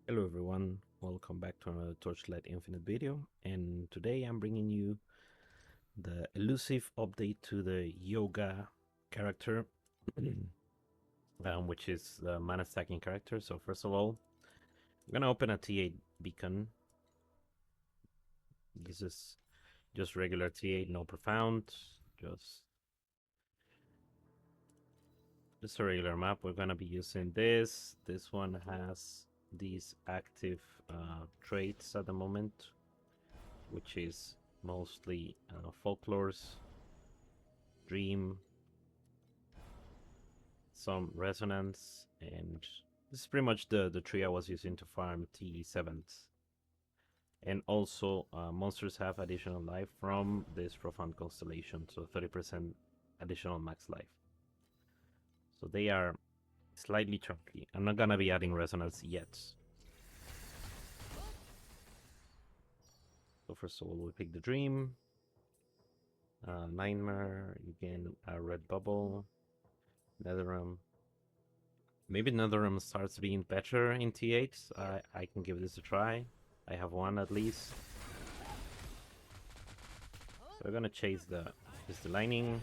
Hello everyone, welcome back to another Torchlight Infinite video, and today I'm bringing you the elusive update to the Youga character, which is the mana stacking character. So first of all, I'm gonna open a T8 beacon. This is just regular T8, no profound, just a regular map. We're gonna be using this. This one has these active traits at the moment, which is mostly folklores, dream, some resonance, and this is pretty much the tree I was using to farm T7s. And also, monsters have additional life from this profound constellation, so 30% additional max life. So they are slightly chunky. I'm not gonna be adding resonance yet. So first of all, we pick the dream, nightmare, again a red bubble, Netherrealm. Maybe Netherrealm starts being better in T8. I can give this a try. I have one at least. So we're gonna chase the lightning.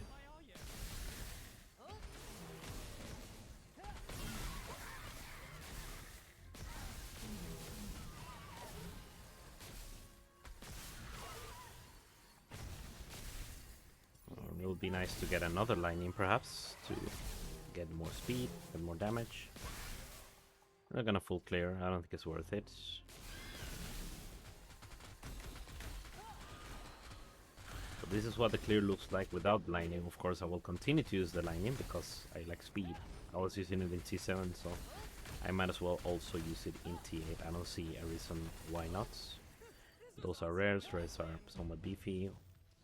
It would be nice to get another lightning perhaps to get more speed and more damage. I'm not gonna full clear, I don't think it's worth it. So this is what the clear looks like without lightning. Of course I will continue to use the lightning because I like speed. I was using it in T7, so I might as well also use it in T8. I don't see a reason why not. Those are rares. Rares are somewhat beefy.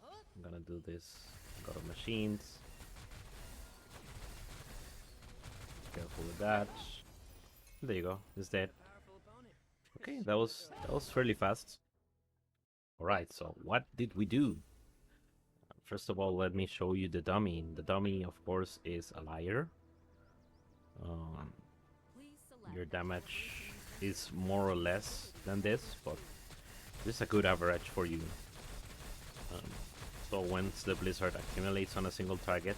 I'm gonna do this. God of Machines. Careful with that. There you go. It's dead. Okay, that was fairly fast. Alright, so what did we do? First of all, let me show you the dummy. The dummy, of course, is a liar. Your damage is more or less than this, but this is a good average for you. So once the blizzard accumulates on a single target,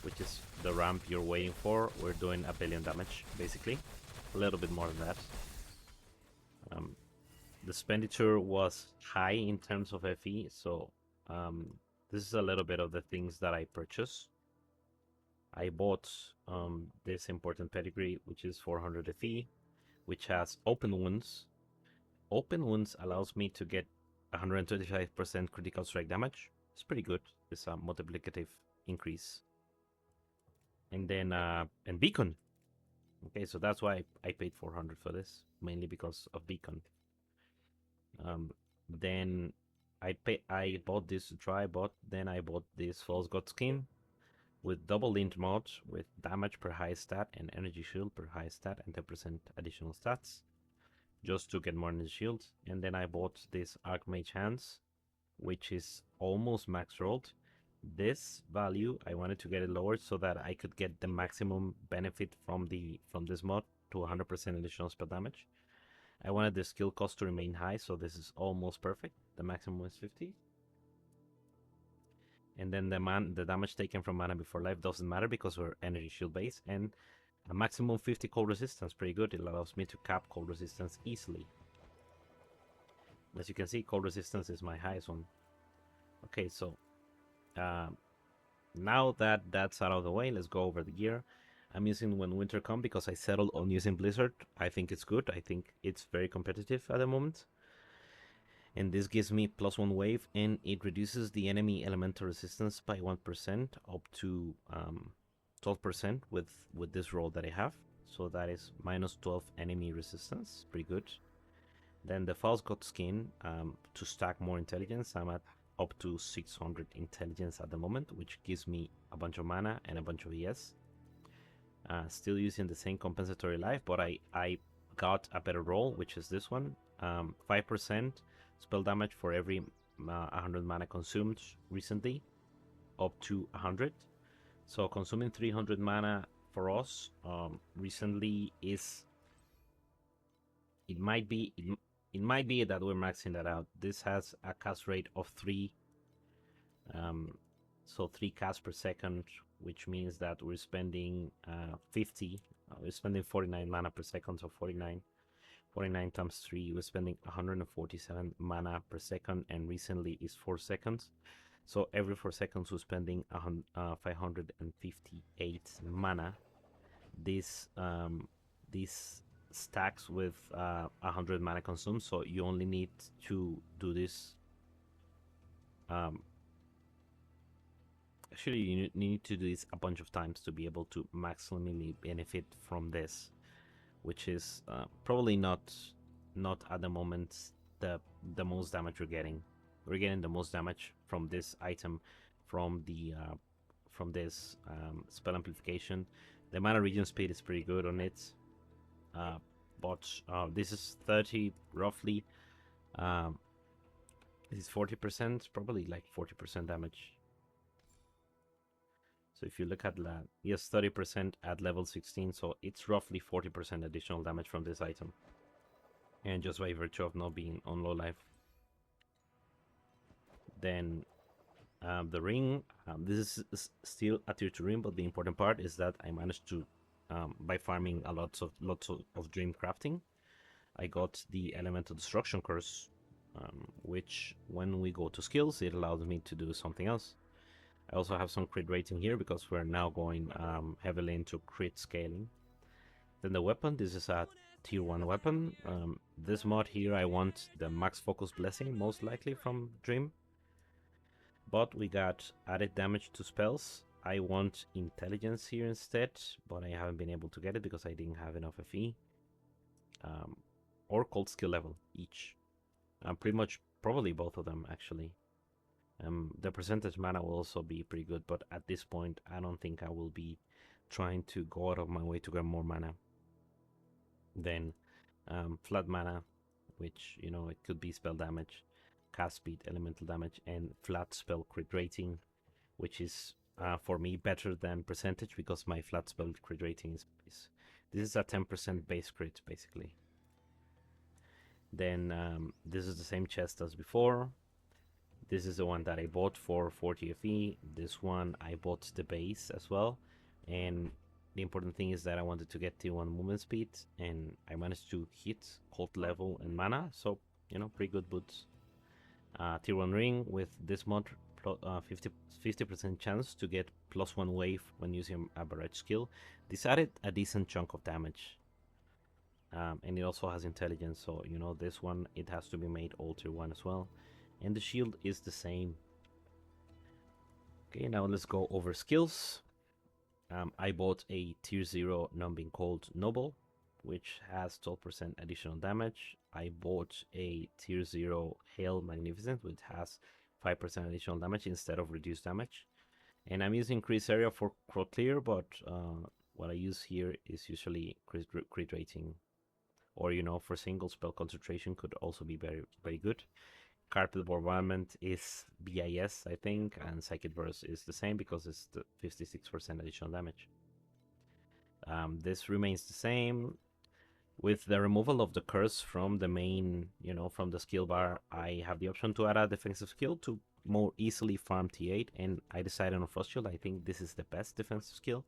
which is the ramp you're waiting for, we're doing 1 billion damage, basically. A little bit more than that. The expenditure was high in terms of FE, so this is a little bit of the things that I purchased. I bought this important pedigree, which is 400 FE, which has open wounds. Open wounds allows me to get 125% critical strike damage. It's pretty good. It's a multiplicative increase. And then and beacon. Okay, so that's why I paid 400 for this, mainly because of beacon. Then I bought this to try, but then I bought this false god skin with double lint mod with damage per high stat and energy shield per high stat and 10% additional stats just to get more energy shield. And then I bought this Archmage hands, which is almost max rolled. This value I wanted to get it lowered so that I could get the maximum benefit from this mod to 100% additional spell damage. I wanted the skill cost to remain high, so this is almost perfect. The maximum is 50. And then the damage taken from mana before life doesn't matter because we're energy shield based, and a maximum 50 cold resistance, pretty good. It allows me to cap cold resistance easily. As you can see, cold resistance is my highest one. Okay, so now that that's out of the way, let's go over the gear. I'm using When Winter Come because I settled on using Blizzard. I think it's good. I think it's very competitive at the moment. And this gives me +1 wave, and it reduces the enemy elemental resistance by 1% up to 12% with this roll that I have. So that is -12 enemy resistance. Pretty good. Then the False God skin, to stack more intelligence, I'm at up to 600 intelligence at the moment, which gives me a bunch of mana and a bunch of ES. Still using the same compensatory life, but I got a better roll, which is this one. 5% spell damage for every 100 mana consumed recently, up to 100. So consuming 300 mana for us recently is it might be it might be that we're maxing that out. This has a cast rate of 3, so 3 casts per second, which means that we're spending 50. We're spending 49 mana per second, so 49 times 3. We're spending 147 mana per second, and recently is 4 seconds. So every 4 seconds we're spending 558 mana. This stacks with 100 mana consumed, so you only need to do this. Actually, you need to do this a bunch of times to be able to maximally benefit from this, which is probably not at the moment the most damage we're getting. We're getting the most damage from this item, from this spell amplification. The mana regen speed is pretty good on it, but this is 30 roughly. This is 40%, probably like 40% damage. So if you look at that, yes, 30% at level 16, so it's roughly 40% additional damage from this item. And just by virtue of not being on low life. Then the ring, this is still a tier 2 ring, but the important part is that I managed to, by farming lots of dream crafting, I got the elemental destruction curse, which when we go to skills, it allows me to do something else. I also have some crit rating here because we're now going heavily into crit scaling. Then the weapon, this is a tier 1 weapon. This mod here, I want the max focus blessing, most likely from Dream. But we got added damage to spells. I want intelligence here instead, but I haven't been able to get it because I didn't have enough FE. Or cold skill level each. Pretty much, probably both of them actually. The percentage mana will also be pretty good, but at this point, I don't think I will be trying to go out of my way to get more mana. Then flat mana, which, you know, it could be spell damage, cast speed, elemental damage, and flat spell crit rating, which is for me better than percentage because my flat spell crit rating is this is a 10% base crit basically. Then this is the same chest as before. This is the one that I bought for 40 FE. This one I bought the base as well, and the important thing is that I wanted to get tier 1 movement speed, and I managed to hit cult level and mana, so, you know, pretty good boots. Tier 1 ring with this mod, 50% chance to get +1 wave when using a barrage skill. This added a decent chunk of damage. And it also has intelligence, so, you know, this one, it has to be made all tier 1 as well. And the shield is the same. Okay, now let's go over skills. I bought a tier 0 non-being cold noble, which has 12% additional damage. I bought a tier 0 hail magnificent, which has 5% additional damage instead of reduced damage. And I'm using increased area for crowd clear, but what I use here is usually crit rating, or, you know, for single spell concentration could also be very, very good. Carpet Bombardment is BIS, I think, and Psychic Burst is the same because it's the 56% additional damage. This remains the same. With the removal of the curse from the main, you know, from the skill bar, I have the option to add a defensive skill to more easily farm T8, and I decided on Frost Shield. I think this is the best defensive skill,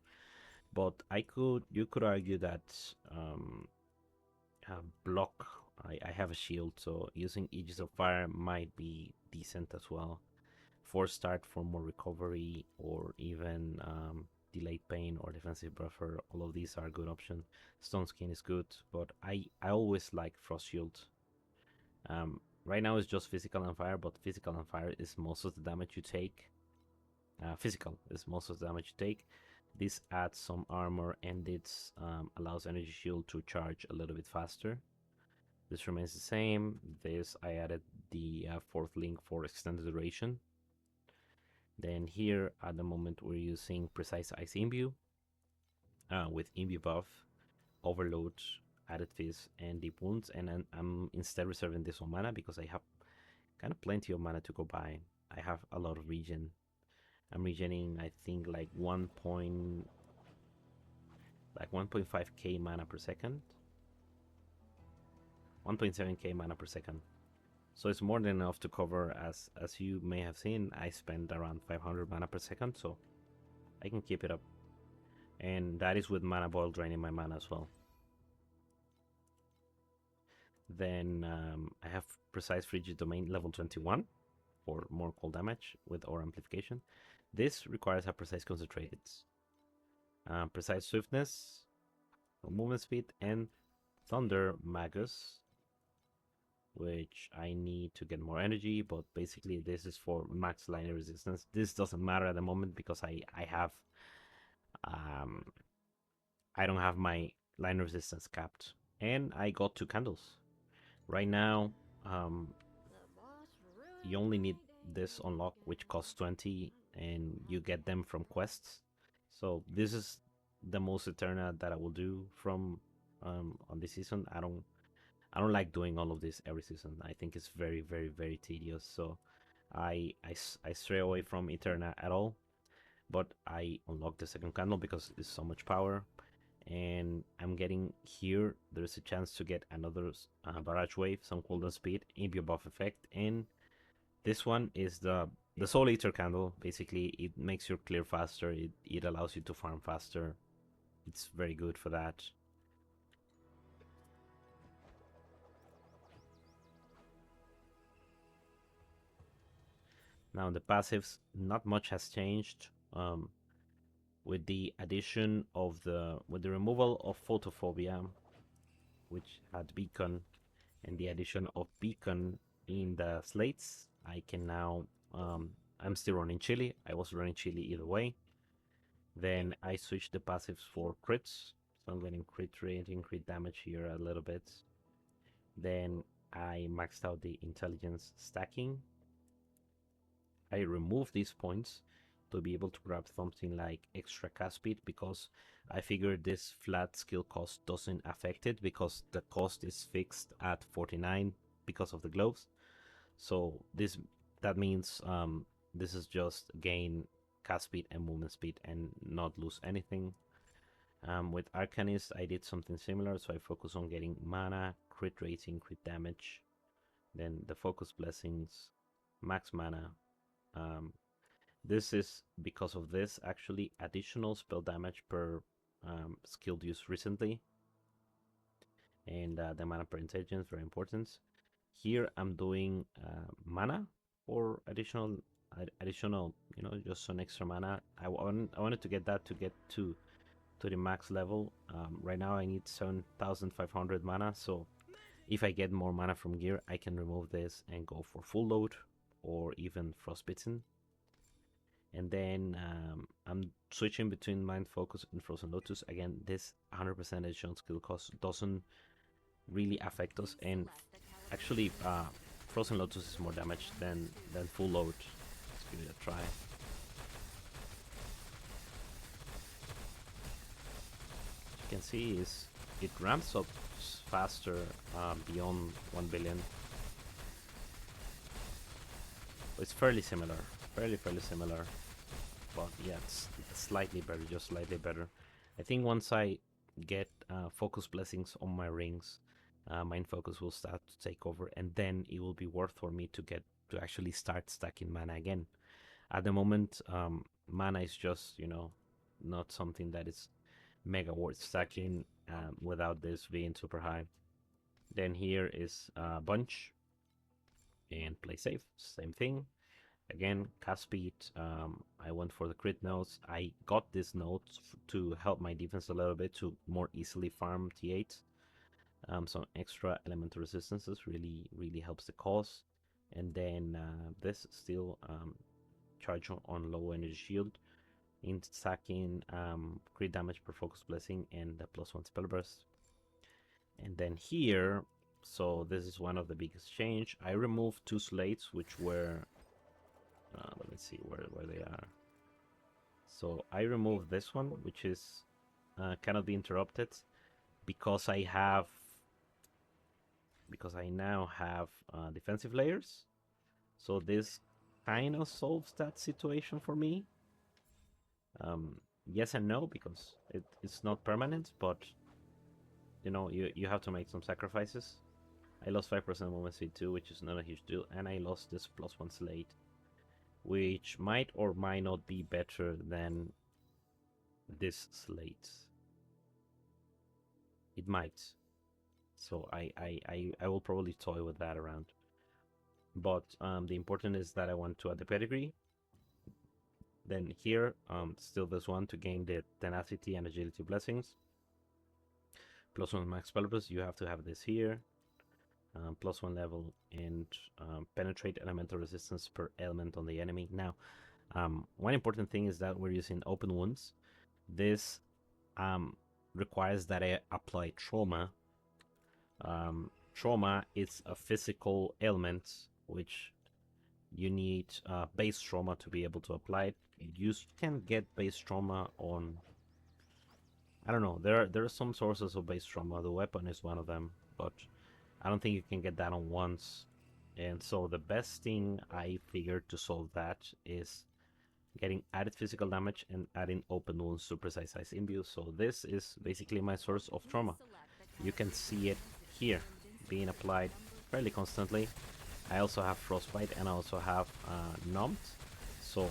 but you could argue that block, I have a shield, so using Aegis of Fire might be decent as well. Force Start for more recovery, or even delayed pain or defensive buffer. All of these are good options. Stone Skin is good, but I always like Frost Shield. Right now it's just physical and fire, but physical and fire is most of the damage you take. Physical is most of the damage you take. This adds some armor, and it allows Energy Shield to charge a little bit faster. This remains the same. This, I added the fourth link for extended duration. Then here at the moment we're using Precise Ice Imbue with Imbue buff, Overload, Added Fizz, and Deep Wounds, and I'm instead reserving this on mana because I have kind of plenty of mana to go by. I have a lot of regen. I'm regening, I think, like 1.5k mana per second. 1.7k mana per second. So it's more than enough to cover, as you may have seen, I spend around 500 mana per second, so I can keep it up. And that is with mana boil draining my mana as well. Then I have Precise Frigid Domain level 21 for more cold damage with Aura Amplification. This requires a Precise Concentrated, Precise Swiftness, Movement Speed, and Thunder Magus, which I need to get more energy, but basically this is for max lightning resistance. This doesn't matter at the moment because I don't have my lightning resistance capped, and I got 2 candles. Right now, you only need this unlock, which costs 20, and you get them from quests. So this is the most Eterna that I will do from on this season. I don't like doing all of this every season. I think it's very, very, very tedious. So I stray away from Eterna at all. But I unlock the second candle because it's so much power. And I'm getting here, there's a chance to get another barrage wave, some cooldown speed, imbue buff effect, and this one is the Soul Eater candle. Basically, it makes your clear faster, it allows you to farm faster. It's very good for that. Now the passives, not much has changed. With the addition of with the removal of photophobia, which had beacon, and the addition of beacon in the slates, I can now I'm still running Chili. I was running Chili either way. Then I switched the passives for crits, so I'm getting crit rating, crit damage here a little bit. Then I maxed out the intelligence stacking. I removed these points to be able to grab something like extra cast speed, because I figured this flat skill cost doesn't affect it because the cost is fixed at 49 because of the gloves. So that means this is just gain cast speed and movement speed and not lose anything. With Arcanist, I did something similar, so I focus on getting mana, crit rating, crit damage, then the focus blessings, max mana. This is because of this actually additional spell damage per skilled use recently, and the mana per intelligence, very important. Here I'm doing mana for additional, just some extra mana. I wanted to get that to get to the max level. Right now I need 7,500 mana, so if I get more mana from gear, I can remove this and go for full load or even frostbitten. And then I'm switching between Mind Focus and Frozen Lotus. Again, this 100% additional skill cost doesn't really affect us, and actually Frozen Lotus is more damage than full load. Let's give it a try. As you can see, it ramps up faster beyond 1 billion. It's fairly similar, fairly similar, but yeah, it's slightly better, just slightly better. I think once I get focus blessings on my rings, Mind Focus will start to take over, and then it will be worth for me to actually start stacking mana again. At the moment, mana is just, not something that is mega worth stacking without this being super high. Then here is Bunch and Play Safe, same thing. Again, cast speed, I went for the crit nodes. I got this node to help my defense a little bit, to more easily farm T8. Some extra elemental resistances really helps the cause. And then this still charge on low energy shield, in stacking crit damage per focus blessing and the +1 spell burst. And then here, so this is one of the biggest change. I removed 2 slates, which were let me see where they are. So I removed this one, which is cannot be interrupted, because I now have defensive layers. So this kind of solves that situation for me. Yes and no, because it's not permanent, but you have to make some sacrifices. I lost 5% movement speed too, which is not a huge deal, and I lost this +1 slate, which might or might not be better than this slate. It might. So I will probably toy with that around. But the important is that I want to add the pedigree. Then here, still this one to gain the tenacity and agility blessings. +1 max spell boost, you have to have this here. +1 level and penetrate elemental resistance per element on the enemy. Now, one important thing is that we're using open wounds. This requires that I apply trauma. Trauma is a physical ailment which you need base trauma to be able to apply it. You can get base trauma on, I don't know, there are some sources of base trauma. The weapon is one of them, but I don't think you can get that on once. And so the best thing I figured to solve that is getting added physical damage and adding open wounds to precise size imbue. So this is basically my source of trauma. You can see it here being applied fairly constantly. I also have frostbite and I also have numbed. So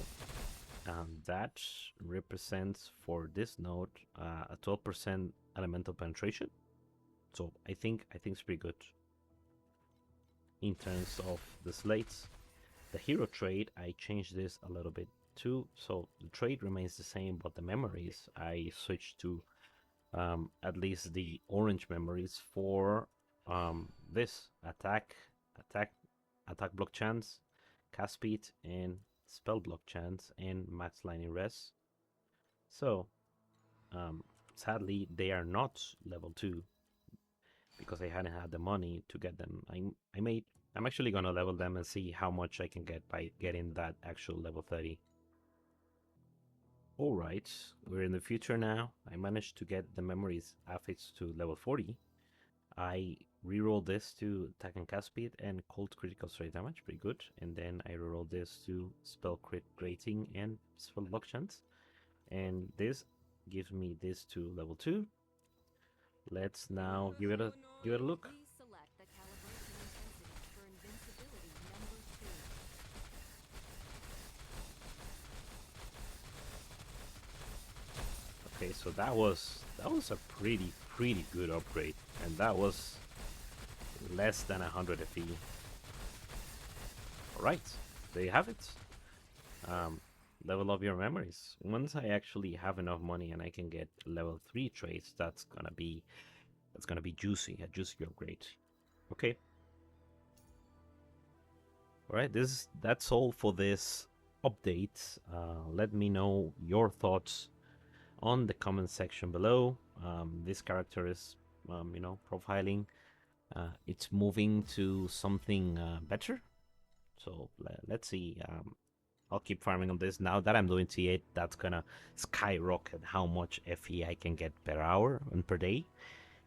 that represents for this node a 12% elemental penetration. So I think it's pretty good. In terms of the slates, the hero trait, I changed this a little bit too. So the trait remains the same, but the memories I switched to at least the orange memories for this attack block chance, cast speed, and spell block chance, and max lightning res. So sadly they are not level 2 because I hadn't had the money to get them. I'm actually gonna level them and see how much I can get by getting that actual level 30. Alright, we're in the future now. I managed to get the memories affixed to level 40. I reroll this to attack and cast speed and cold critical straight damage, pretty good. And then I reroll this to spell crit rating and spell block chance. And this gives me this to level 2. Let's now give it a look. Okay, so that was a pretty good upgrade, and that was less than 100 FE. Alright, there you have it. Level up your memories. Once I actually have enough money and I can get level 3 traits, that's gonna be juicy, a juicy upgrade. Okay. Alright, that's all for this update. Let me know your thoughts on the comment section below. This character is, profiling. It's moving to something better. So let's see. I'll keep farming on this. Now that I'm doing T8, that's gonna skyrocket how much FE I can get per hour and per day,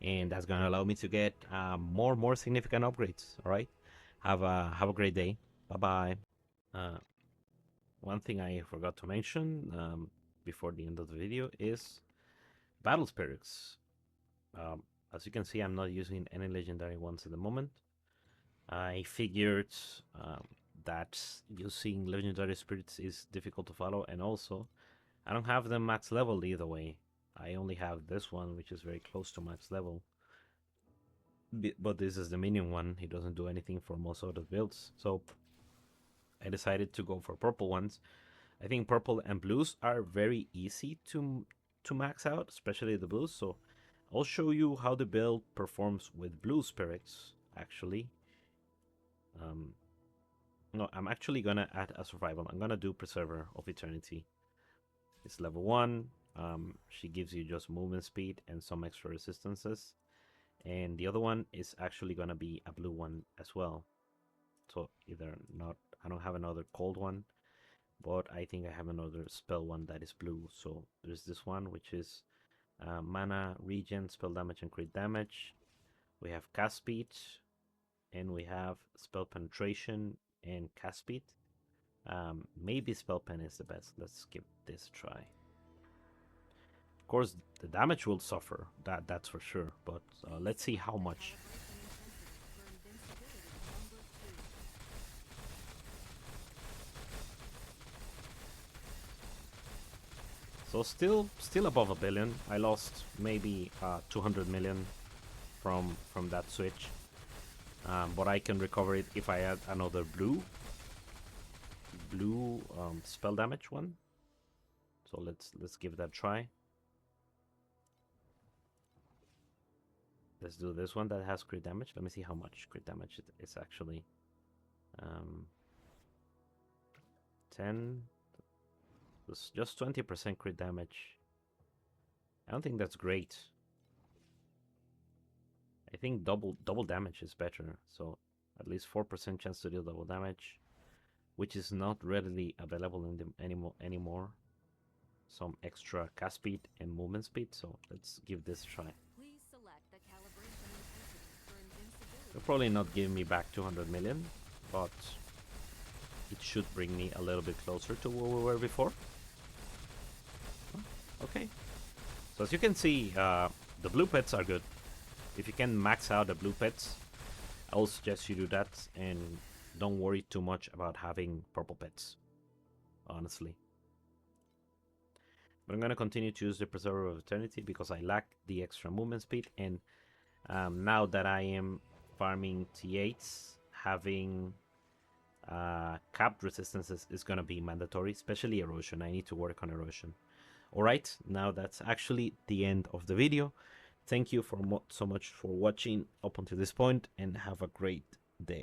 and that's gonna allow me to get more significant upgrades. All right. Have a great day. Bye bye. One thing I forgot to mention before the end of the video is battle spirits. As you can see, I'm not using any legendary ones at the moment. I figured that using legendary spirits is difficult to follow, and also I don't have them max level either way. I only have this one, which is very close to max level. But this is the minion one. He doesn't do anything for most of the builds. So I decided to go for purple ones. I think purple and blues are very easy to max out, especially the blues. So I'll show you how the build performs with blue spirits, actually. No, I'm actually gonna add a survival. I'm gonna do Preserver of Eternity. It's level 1. She gives you just movement speed and some extra resistances. And the other one is actually gonna be a blue one as well. So either not, I don't have another cold one, but I think I have another spell one that is blue. So there's this one, which is mana, regen, spell damage, and crit damage. We have cast speed, and we have spell penetration and cast speed. Maybe spell pen is the best. Let's give this a try. Of course, the damage will suffer, that's for sure, but let's see how much. So still above a billion. I lost maybe 200 million from that switch, but I can recover it if I add another blue spell damage one. So let's give that a try. Let's do this one that has crit damage. Let me see how much crit damage it is actually. 10. It's just 20% crit damage. I don't think that's great. I think double damage is better. So at least 4% chance to deal double damage, which is not readily available in the anymore. Some extra cast speed and movement speed. So let's give this a try. It'll probably not give me back 200 million, but it should bring me a little bit closer to where we were before. Okay. So as you can see, the blue pets are good. If you can max out the blue pets, I will suggest you do that and don't worry too much about having purple pets, honestly. But I'm going to continue to use the Preserver of Eternity because I lack the extra movement speed, and now that I am farming T8s, having capped resistances is going to be mandatory, especially erosion. I need to work on erosion. Alright, now that's actually the end of the video. Thank you so much for watching up until this point, and have a great day.